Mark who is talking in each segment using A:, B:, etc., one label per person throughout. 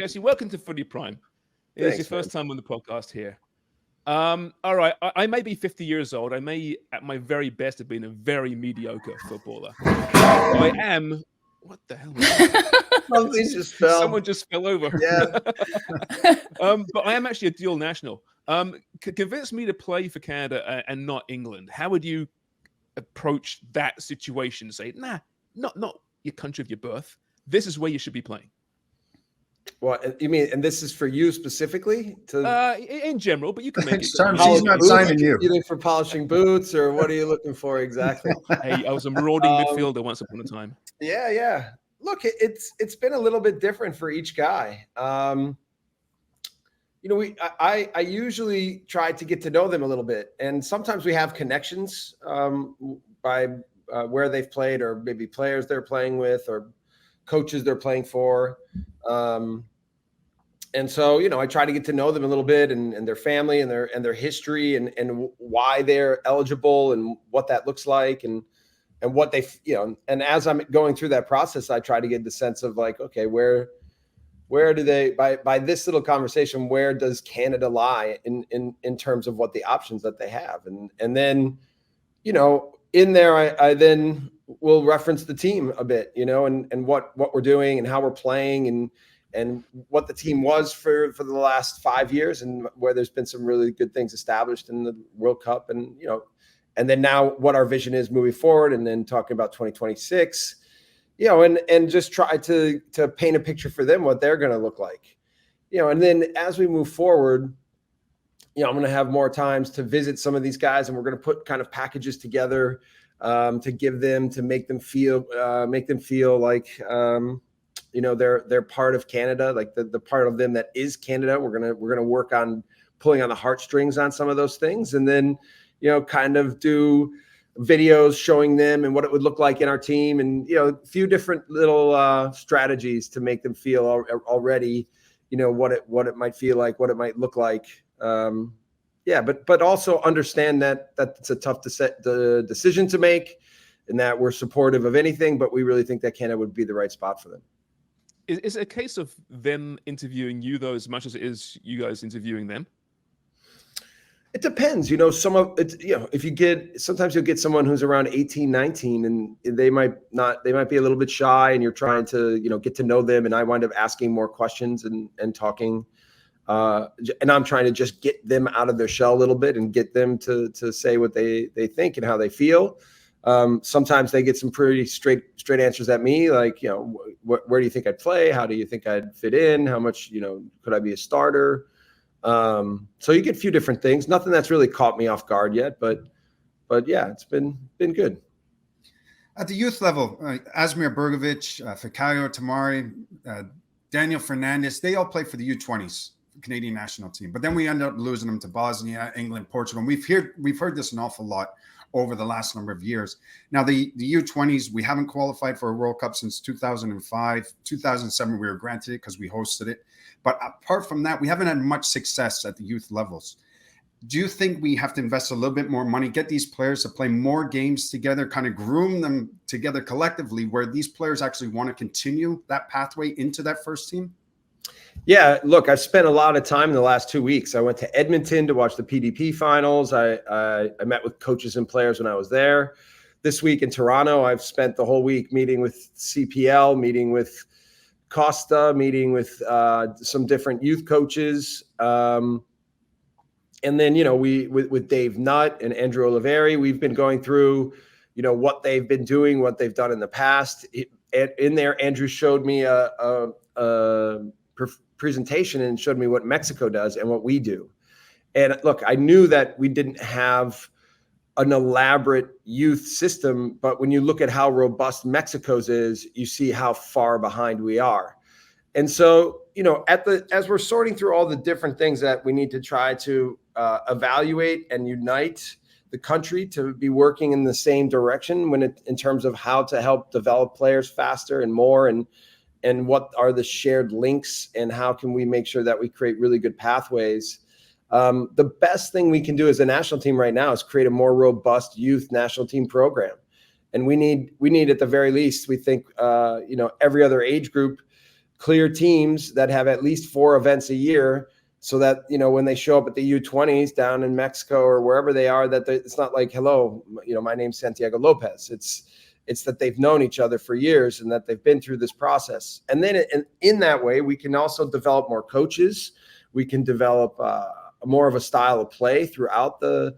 A: Jesse, welcome to Footy Prime. It's your first time on the podcast here. All right, I may be 50 years old. I may, at my very best, have been a very mediocre footballer. I am. What the hell was that?
B: Something just fell.
A: Someone just fell over.
B: Yeah.
A: But I am actually a dual national. Convince me to play for Canada and not England. How would you approach that situation? Say, nah, not your country of your birth. This is where you should be playing.
B: What you mean? And this is for you specifically?
A: In general, but you can make it.
C: She's not signing you.
B: You look for polishing boots, or what are you looking for exactly?
A: Hey, I was a marauding midfielder once upon a time.
B: Yeah. Look, it's been a little bit different for each guy. I usually try to get to know them a little bit, and sometimes we have connections by where they've played, or maybe players they're playing with, or coaches they're playing for. And so, I try to get to know them a little bit, and their family and their history, and why they're eligible, and what that looks like, and what they, and as I'm going through that process, I try to get the sense of like, okay, where do they, by this little conversation, where does Canada lie in terms of what the options that they have? And then, in there, I then will reference the team a bit, and what we're doing and how we're playing, and what the team was for the last 5 years, and where there's been some really good things established in the World Cup, and and then now what our vision is moving forward, and then talking about 2026, and just try to paint a picture for them what they're going to look like, and then as we move forward, I'm going to have more times to visit some of these guys, and we're going to put kind of packages together to give them, to make them feel like they're part of Canada, like the part of them that is Canada. We're gonna work on pulling on the heartstrings on some of those things, and then kind of do videos showing them and what it would look like in our team, and a few different little strategies to make them feel already what it might feel like, what it might look like. But also understand that it's a tough decision to make, and that we're supportive of anything, but we really think that Canada would be the right spot for them.
A: Is it a case of them interviewing you, though, as much as it is you guys interviewing them?
B: It depends. If sometimes you'll get someone who's around 18, 19, and they might be a little bit shy, and you're trying to, get to know them, and I wind up asking more questions and talking. And I'm trying to just get them out of their shell a little bit, and get them to say what they think and how they feel. Sometimes they get some pretty straight answers at me, like, where do you think I'd play? How do you think I'd fit in? How much, could I be a starter? So you get a few different things. Nothing that's really caught me off guard yet, but yeah, it's been good.
C: At the youth level, Asmir Bergovic, Fikayo Tamari, Daniel Fernandez, they all play for the U20s. Canadian national team, but then we end up losing them to Bosnia, England, Portugal. And we've heard this an awful lot over the last number of years. Now the U20s, we haven't qualified for a World Cup since 2005, 2007. We were granted it because we hosted it, but apart from that, we haven't had much success at the youth levels. Do you think we have to invest a little bit more money, get these players to play more games together, kind of groom them together collectively, where these players actually want to continue that pathway into that first team?
B: Yeah, look, I've spent a lot of time in the last 2 weeks. I went to Edmonton to watch the PDP finals. I met with coaches and players when I was there. This week in Toronto, I've spent the whole week meeting with CPL, meeting with Costa, meeting with some different youth coaches. And then, with Dave Nutt and Andrew Oliveri, we've been going through, what they've been doing, what they've done in the past. In there, Andrew showed me a presentation and showed me what Mexico does and what we do. And look, I knew that we didn't have an elaborate youth system, but when you look at how robust Mexico's is, you see how far behind we are. And so, as we're sorting through all the different things that we need to try to evaluate and unite the country to be working in the same direction in terms of how to help develop players faster and more, and what are the shared links, and how can we make sure that we create really good pathways. The best thing we can do as a national team right now is create a more robust youth national team program. And we need at the very least, we think, every other age group clear teams that have at least 4 events a year, so that, you know, when they show up at the U20s down in Mexico or wherever they are, that it's not like, hello, you know, my name's Santiago Lopez. It's that they've known each other for years and that they've been through this process. And then in that way, we can also develop more coaches. We can develop more of a style of play throughout the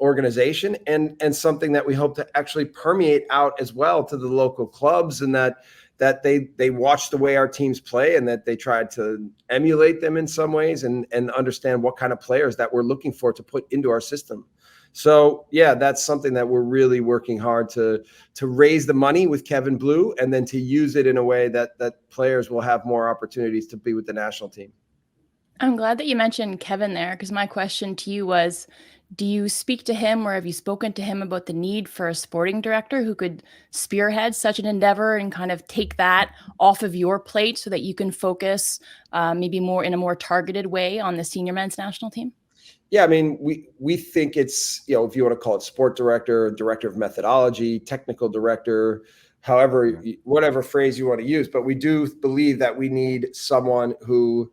B: organization, and something that we hope to actually permeate out as well to the local clubs, and that they watch the way our teams play, and that they try to emulate them in some ways, and understand what kind of players that we're looking for to put into our system. So yeah, that's something that we're really working hard to raise the money with Kevin Blue, and then to use it in a way that players will have more opportunities to be with the national team.
D: I'm glad that you mentioned Kevin there, because my question to you was, do you speak to him, or have you spoken to him about the need for a sporting director who could spearhead such an endeavor and kind of take that off of your plate so that you can focus maybe more in a more targeted way on the senior men's national team?
B: Yeah, I mean, we think it's, you know, if you want to call it sport director, director of methodology, technical director, however, whatever phrase you want to use, but we do believe that we need someone who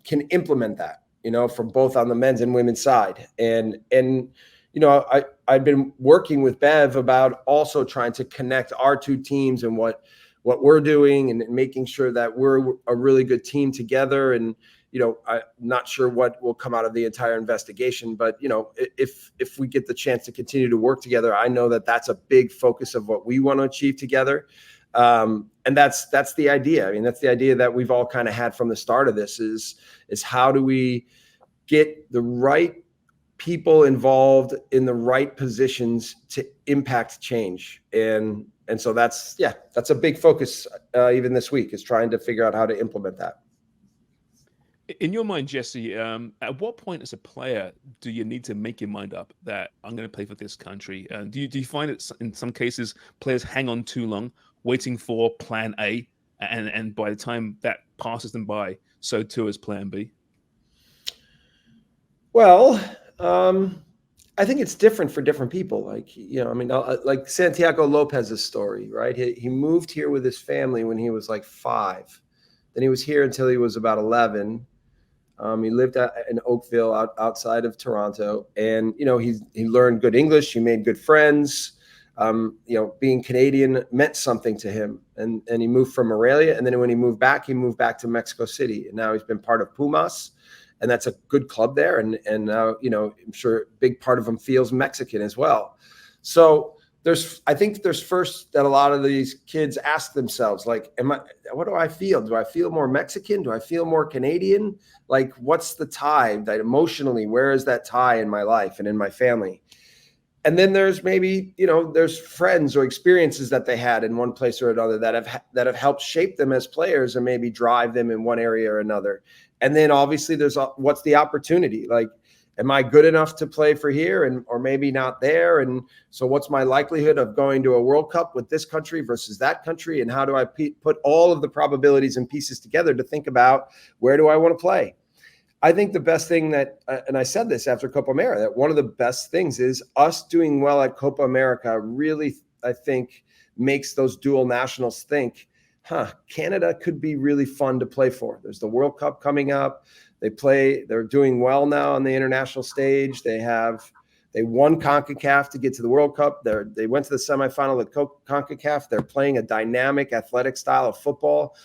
B: can implement that, you know, from both on the men's and women's side. And you know, I've been working with Bev about also trying to connect our 2 teams and what we're doing, and making sure that we're a really good team together. And, you know, I'm not sure what will come out of the entire investigation, but, you know, if we get the chance to continue to work together, I know that that's a big focus of what we want to achieve together. And that's the idea. I mean, that's the idea that we've all kind of had from the start of this, is how do we get the right people involved in the right positions to impact change. And so that's a big focus even this week, is trying to figure out how to implement that.
A: In your mind, Jesse, at what point as a player do you need to make your mind up that I'm going to play for this country? Do you find it in some cases players hang on too long, waiting for plan A, and by the time that passes them by, so too is plan B?
B: Well, I think it's different for different people. Like, you know, I mean, like Santiago Lopez's story, right? He moved here with his family when he was like 5. Then he was here until he was about 11. He lived in Oakville, outside of Toronto, and, you know, he learned good English. He made good friends. You know, being Canadian meant something to him, and he moved from Morelia, and then when he moved back to Mexico City, and now he's been part of Pumas, and that's a good club there, and now, you know, I'm sure a big part of him feels Mexican as well. So I think there's first that a lot of these kids ask themselves, like, what do I feel? Do I feel more Mexican? Do I feel more Canadian? Like, what's the tie that emotionally, where is that tie in my life and in my family? And then there's maybe, you know, there's friends or experiences that they had in one place or another that have helped shape them as players and maybe drive them in one area or another. And then obviously there's what's the opportunity? Like, am I good enough to play for here, or maybe not there? And so what's my likelihood of going to a World Cup with this country versus that country? And how do I put all of the probabilities and pieces together to think about, where do I want to play? I think the best thing that, and I said this after Copa America, that one of the best things is us doing well at Copa America really, I think, makes those dual nationals think, Canada could be really fun to play for. There's the World Cup coming up. They're doing well now on the international stage. They won CONCACAF to get to the World Cup. They went to the semifinal at CONCACAF. They're playing a dynamic athletic style of football.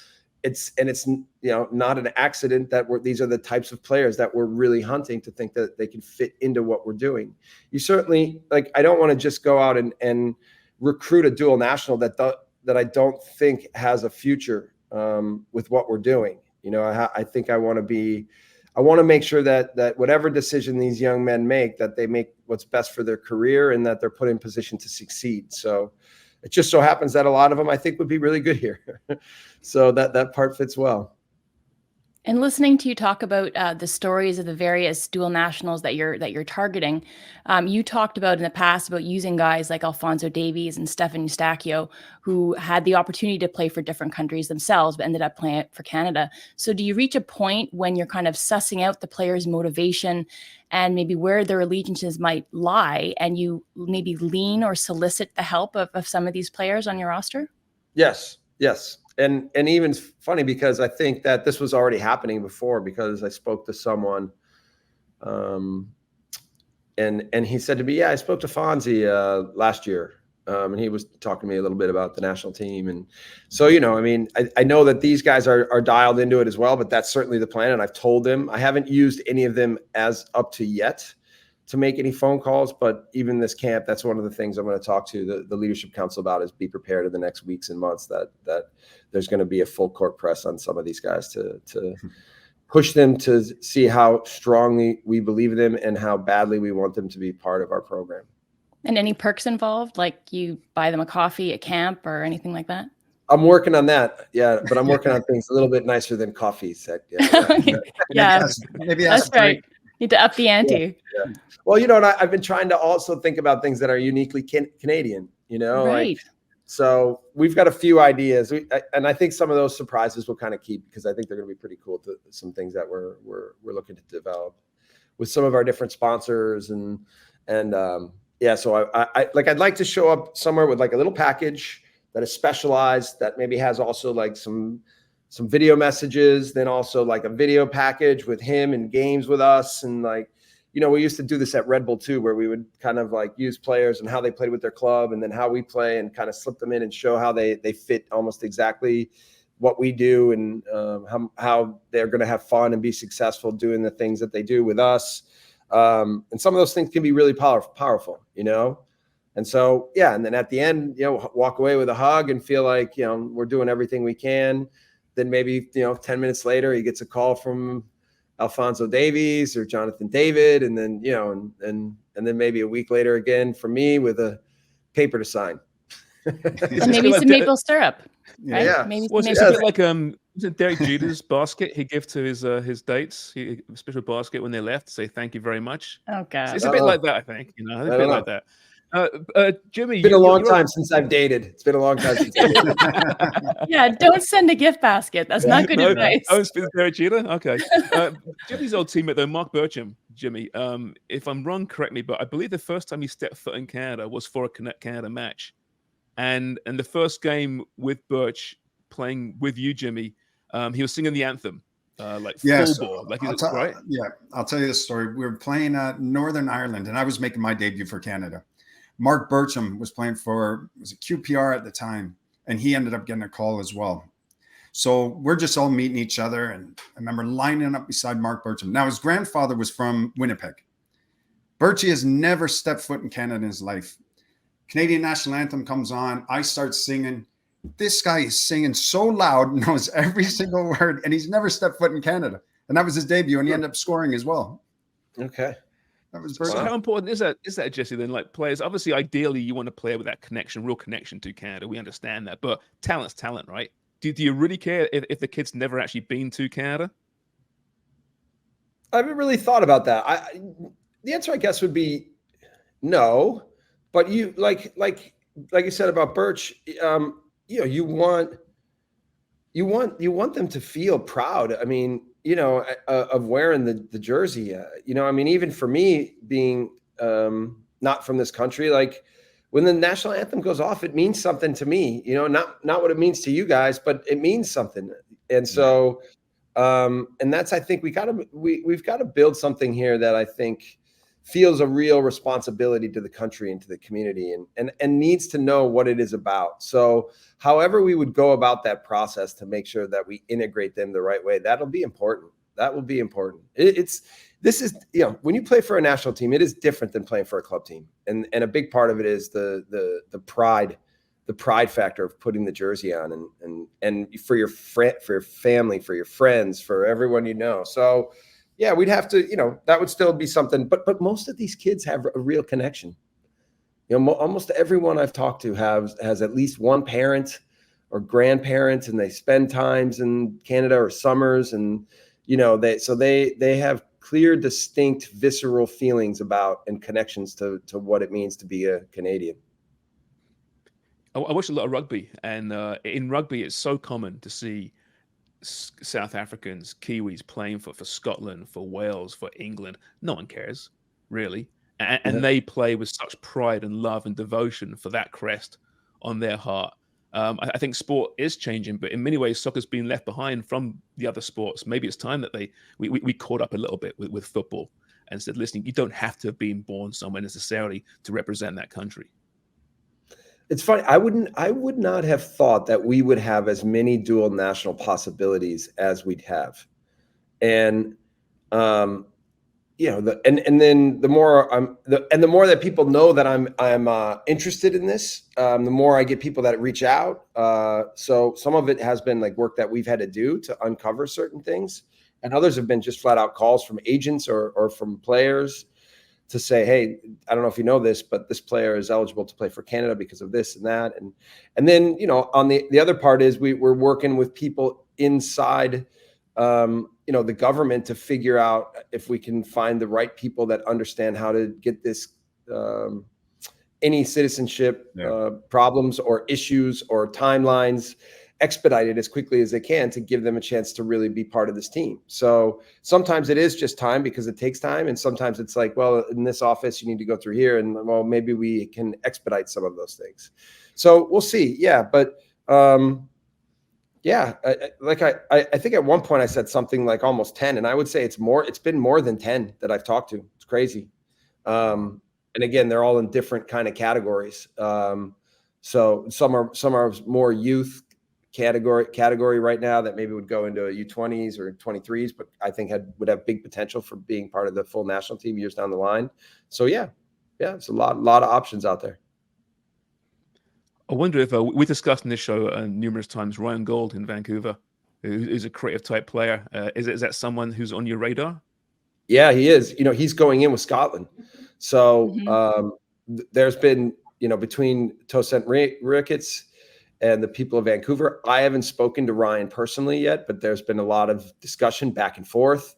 B: It's you know, not an accident that these are the types of players that we're really hunting, to think that they can fit into what we're doing. You certainly, like, I don't want to just go out and recruit a dual national that I don't think has a future with what we're doing. You know, I think I want to make sure that whatever decision these young men make, that they make what's best for their career, and that they're put in position to succeed. So it just so happens that a lot of them, I think, would be really good here. So that part fits well.
D: And listening to you talk about the stories of the various dual nationals that you're targeting, you talked about in the past about using guys like Alphonso Davies and Stefan Eustachio, who had the opportunity to play for different countries themselves, but ended up playing it for Canada. So do you reach a point when you're kind of sussing out the player's motivation and maybe where their allegiances might lie, and you maybe lean or solicit the help of some of these players on your roster?
B: Yes, and even it's funny because I think that this was already happening before, because I spoke to someone, and he said to me, yeah, I spoke to Fonzie last year. And he was talking to me a little bit about the national team. And so, I mean, I know that these guys are dialed into it as well, but that's certainly the plan. And I've told them, I haven't used any of them as up to yet to make any phone calls, but even this camp, that's one of the things I'm going to talk to the leadership council about, is be prepared in the next weeks and months that there's going to be a full court press on some of these guys to push them to see how strongly we believe in them and how badly we want them to be part of our program.
D: And any perks involved, like you buy them a coffee at camp or anything like that?
B: I'm working on that. Yeah. But I'm working on things a little bit nicer than coffee.
D: Yeah.
C: Maybe
D: that's right. Need to up the ante.
B: Yeah. Well, and I've been trying to also think about things that are uniquely Canadian,
D: Right.
B: like, so we've got a few ideas, and I think some of those surprises we'll kind of keep, because I think they're going to be pretty cool. Some things that we're looking to develop with some of our different sponsors, and yeah. So I'd like to show up somewhere with like a little package that is specialized, that maybe has also like some video messages, then also like a video package with him and games with us, and like, we used to do this at Red Bull too, where we would kind of like use players and how they played with their club, and then how we play, and kind of slip them in and show how they fit almost exactly what we do, and how they're going to have fun and be successful doing the things that they do with us. And some of those things can be really powerful, And so, yeah. And then at the end, walk away with a hug and feel like, we're doing everything we can. Then maybe, 10 minutes later, he gets a call from Alphonso Davies or Jonathan David. And then, and then maybe a week later again from me with a paper to sign.
D: And maybe some maple syrup. Right?
B: Yeah.
D: Maybe
A: Well, it's a bit like was it Derek Jeter's basket he gave to his dates, a special basket when they left to say thank you very much.
D: Oh God.
A: It's a bit like that, I think. A bit like that. Jimmy,
B: it's been a long time since I've dated. It's been a long time since I've dated.
D: Yeah, don't send a gift basket. That's not good advice.
A: Oh, it's Derek Jeter? Okay. Jimmy's old teammate, though, Mark Bircham, Jimmy, if I'm wrong, correct me, but I believe the first time he stepped foot in Canada was for a Canada match. And the first game with Birch playing with you, Jimmy, he was singing the anthem. Full ball, right?
C: Yeah, I'll tell you this story. We were playing Northern Ireland, and I was making my debut for Canada. Mark Bircham was playing for, it was a QPR at the time, and he ended up getting a call as well. So we're just all meeting each other, and I remember lining up beside Mark Bircham. Now, his grandfather was from Winnipeg. Birchie has never stepped foot in Canada in his life. Canadian national anthem comes on. I start singing. This guy is singing so loud, knows every single word, and he's never stepped foot in Canada. And that was his debut, and he ended up scoring as well.
B: Okay.
C: That was
A: so how important is that, Jesse, then? Like, players, obviously, ideally, you want to play with that connection, real connection to Canada. We understand that. But talent's talent, right? Do you really care if the kid's never actually been to Canada?
B: I haven't really thought about that. The answer, I guess, would be no. But you like you said about Birch, you want them to feel proud. I mean, of wearing the jersey. I mean, even for me being not from this country, like when the national anthem goes off, it means something to me. Not what it means to you guys, but it means something. And so, and that's, I think we've got to build something here that I think feels a real responsibility to the country and to the community, and needs to know what it is about. So however we would go about that process to make sure that we integrate them the right way, that'll be important. That will be important. When you play for a national team, it is different than playing for a club team. And a big part of it is the pride factor of putting the jersey on, and for your family, for your friends, for everyone. So yeah, we'd have to, that would still be something, but most of these kids have a real connection. Almost everyone I've talked to has at least one parent or grandparent, and they spend times in Canada or summers, and they have clear, distinct, visceral feelings about and connections to what it means to be a Canadian.
A: I watch a lot of rugby, and in rugby, it's so common to see South Africans, Kiwis playing for Scotland, for Wales, for England. No one cares, really. And they play with such pride and love and devotion for that crest on their heart. I think sport is changing, but in many ways, soccer's been left behind from the other sports. Maybe it's time that we caught up a little bit with football and said, listen, you don't have to have been born somewhere necessarily to represent that country.
B: It's funny. I would not have thought that we would have as many dual national possibilities as we'd have. And, and then the more the more that people know that I'm interested in this, the more I get people that reach out. So some of it has been like work that we've had to do to uncover certain things, and others have been just flat out calls from agents or from players to say, hey, I don't know if you know this, but this player is eligible to play for Canada because of this and that. And then, on the other part is we're working with people inside, the government to figure out if we can find the right people that understand how to get this, any citizenship problems or issues or timelines expedited as quickly as they can to give them a chance to really be part of this team. So sometimes it is just time because it takes time. And sometimes it's like, well, in this office, you need to go through here. And well, maybe we can expedite some of those things. So we'll see. Yeah. But I think at one point I said something like almost 10, and I would say it's been more than 10 that I've talked to. It's crazy. And again, they're all in different kind of categories. So some are more youth category right now that maybe would go into a U20s or 23s, but I think would have big potential for being part of the full national team years down the line. So yeah, it's a lot of options out there.
A: I wonder if we discussed in this show numerous times Ryan Gauld in Vancouver, who's a creative type player. Is that someone who's on your radar?
B: Yeah, he is. He's going in with Scotland. So there's been, between Tosin Ricketts and the people of Vancouver, I haven't spoken to Ryan personally yet, but there's been a lot of discussion back and forth.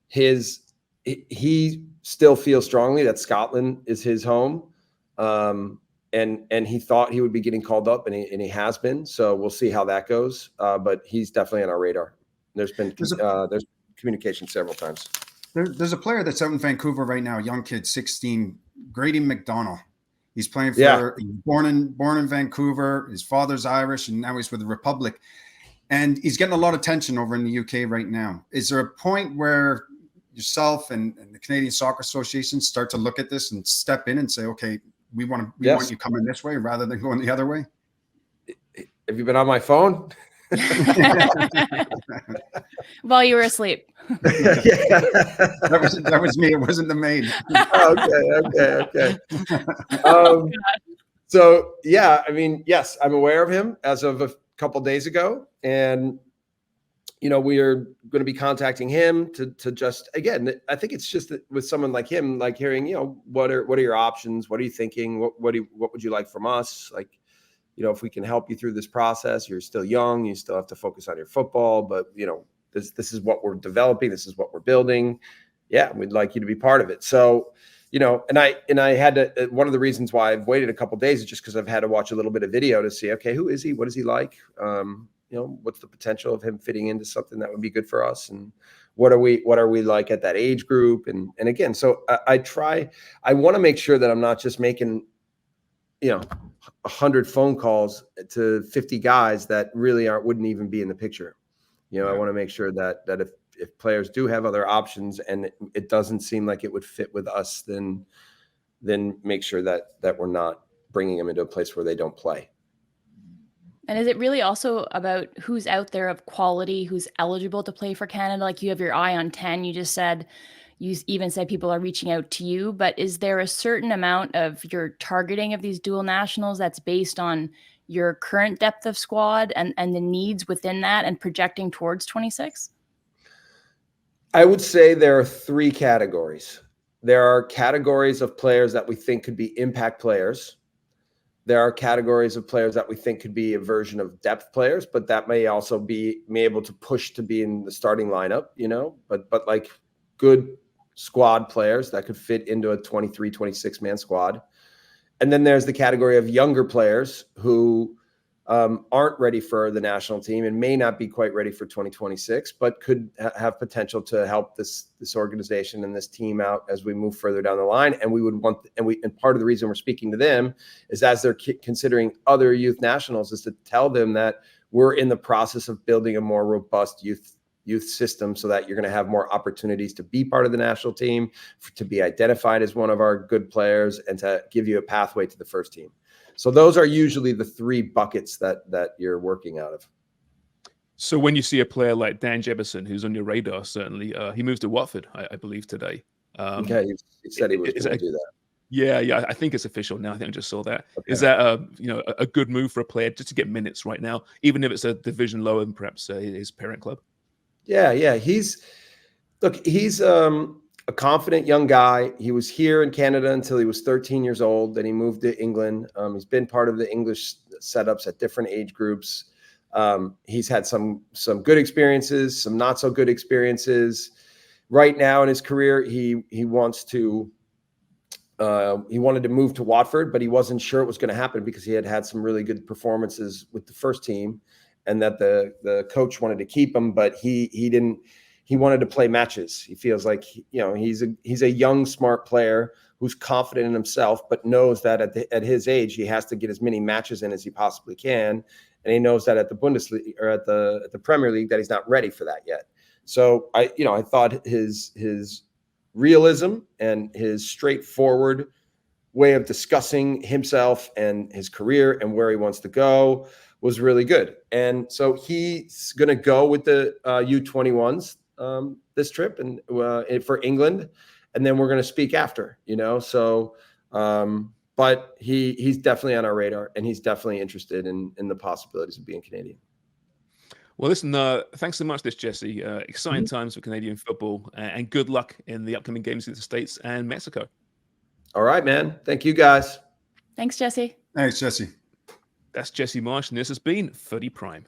B: He still feels strongly that Scotland is his home. And he thought he would be getting called up, and he has been. So we'll see how that goes. But he's definitely on our radar. There's communication several times.
C: There's a player that's out in Vancouver right now, a young kid, 16, Grady McDonald. He's playing for born in Vancouver. His father's Irish, and now he's with the Republic. And he's getting a lot of attention over in the UK right now. Is there a point where yourself and the Canadian Soccer Association start to look at this and step in and say, okay, we want you coming this way rather than going the other way?
B: Have you been on my phone?
D: While you were asleep.
C: That was me. It wasn't the maid.
B: Okay. So yeah, I mean, yes, I'm aware of him as of a couple days ago, and we are going to be contacting him to just, again, I think it's just that with someone like him, like hearing, what are your options? What are you thinking? What would you like from us? Like, if we can help you through this process. You're still young, you still have to focus on your football, but this is what we're developing. This is what we're building. Yeah. We'd like you to be part of it. So, and I had to, one of the reasons why I've waited a couple of days is just because I've had to watch a little bit of video to see, okay, who is he? What is he like? What's the potential of him fitting into something that would be good for us? And what are we like at that age group? And again, so I want to make sure that I'm not just making, 100 phone calls to 50 guys that really wouldn't even be in the picture. I want to make sure that if players do have other options and it doesn't seem like it would fit with us, then make sure that we're not bringing them into a place where they don't play.
D: And is it really also about who's out there of quality, who's eligible to play for Canada? Like, you have your eye on 10, you even said people are reaching out to you, but is there a certain amount of your targeting of these dual nationals that's based on your current depth of squad and the needs within that and projecting towards 26?
B: I would say there are 3 categories. There are categories of players that we think could be impact players. There are categories of players that we think could be a version of depth players, but that may also be able to push to be in the starting lineup, but like good squad players that could fit into a 23, 26 man squad. And then there's the category of younger players who aren't ready for the national team and may not be quite ready for 2026, but could have potential to help this organization and this team out as we move further down the line. And we would want, and part of the reason we're speaking to them is as they're considering other youth nationals is to tell them that we're in the process of building a more robust youth system so that you're going to have more opportunities to be part of the national team, to be identified as one of our good players, and to give you a pathway to the first team. So those are usually the three buckets that you're working out of.
A: So when you see a player like Dan Jebbison, who's on your radar, certainly, he moves to Watford, I believe, today.
B: Okay, he said he was going to do that.
A: Yeah, I think it's official now. I think I just saw that.
B: Okay.
A: Is that a good move for a player just to get minutes right now, even if it's a division lower than perhaps his parent club?
B: Yeah. He's a confident young guy. He was here in Canada until he was 13 years old. Then he moved to England. He's been part of the English setups at different age groups. He's had some good experiences, some not so good experiences. Right now in his career, he wanted to move to Watford, but he wasn't sure it was going to happen because he had some really good performances with the first team, and that the coach wanted to keep him, but he didn't. He wanted to play matches. He feels like he's a young, smart player who's confident in himself, but knows that at his age he has to get as many matches in as he possibly can, and he knows that at the Bundesliga or at the Premier League that he's not ready for that yet. So I thought his realism and his straightforward way of discussing himself and his career and where he wants to go was really good. And so he's going to go with the U21s this trip and for England, and then we're going to speak after, so but he's definitely on our radar, and he's definitely interested in the possibilities of being Canadian.
A: Well, listen, thanks so much, Jesse. Exciting times for Canadian football, and good luck in the upcoming games in the States and Mexico.
B: All right, man. Thank you, guys.
D: Thanks, Jesse.
C: Thanks, Jesse.
A: That's Jesse Marsch, and this has been Footy Prime.